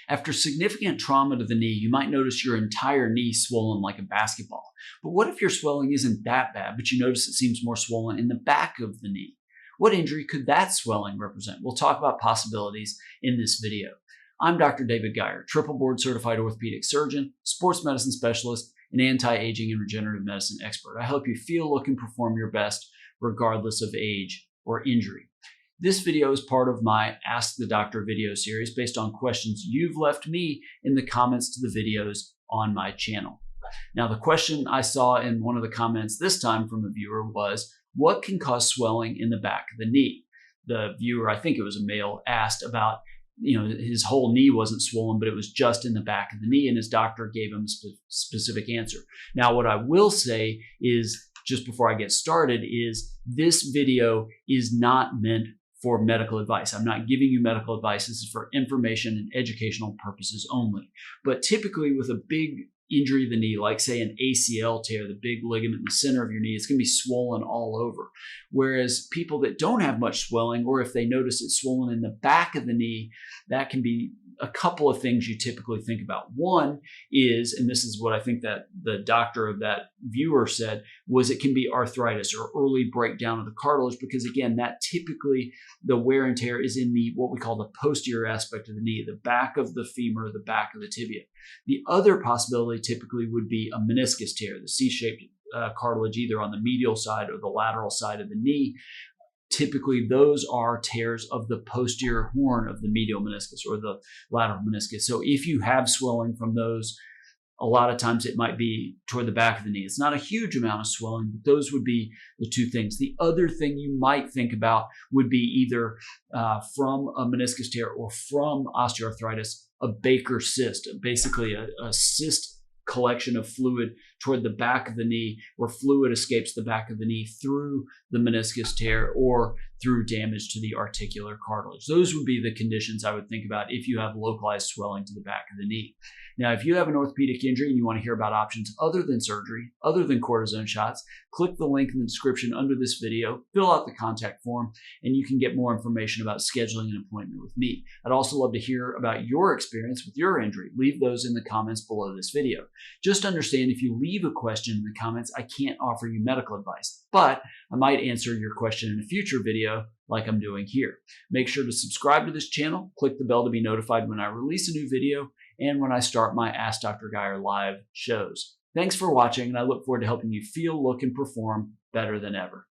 After significant trauma to the knee, you might notice your entire knee swollen like a basketball. But what if your swelling isn't that bad, but you notice it seems more swollen in the back of the knee? What injury could that swelling represent? We'll talk about possibilities in this video. I'm Dr. David Geier, triple board certified orthopedic surgeon, sports medicine specialist, and anti-aging and regenerative medicine expert. I help you feel, look, and perform your best regardless of age or injury. This video is part of my Ask the Doctor video series based on questions you've left me in the comments to the videos on my channel. Now, the question I saw in one of the comments this time from a viewer was, what can cause swelling in the back of the knee? The viewer, I think it was a male, asked about, his whole knee wasn't swollen, but it was just in the back of the knee, and his doctor gave him a specific answer. Now, what I will say is, just before I get started, is this video is not meant for medical advice. I'm not giving you medical advice. This is for information and educational purposes only. But typically with a big injury of the knee, like say an ACL tear, the big ligament in the center of your knee, it's going to be swollen all over. Whereas people that don't have much swelling, or if they notice it's swollen in the back of the knee, that can be a couple of things you typically think about. One is, and this is what I think that the doctor of that viewer said, was it can be arthritis or early breakdown of the cartilage, because again, that typically the wear and tear is in the what we call the posterior aspect of the knee, the back of the femur, the back of the tibia. The other possibility typically would be a meniscus tear, the C-shaped cartilage either on the medial side or the lateral side of the knee. Typically, those are tears of the posterior horn of the medial meniscus or the lateral meniscus. So if you have swelling from those, a lot of times it might be toward the back of the knee. It's not a huge amount of swelling, but those would be the two things. The other thing you might think about would be either from a meniscus tear or from osteoarthritis, a Baker cyst, basically a cyst collection of fluid toward the back of the knee, where fluid escapes the back of the knee through the meniscus tear or through damage to the articular cartilage. Those would be the conditions I would think about if you have localized swelling to the back of the knee. Now, if you have an orthopedic injury and you want to hear about options other than surgery, other than cortisone shots, click the link in the description under this video, fill out the contact form, and you can get more information about scheduling an appointment with me. I'd also love to hear about your experience with your injury. Leave those in the comments below this video. Just understand, if you leave a question in the comments, I can't offer you medical advice, but I might answer your question in a future video like I'm doing here. Make sure to subscribe to this channel, click the bell to be notified when I release a new video and when I start my Ask Dr. Geier live shows. Thanks for watching, and I look forward to helping you feel, look, and perform better than ever.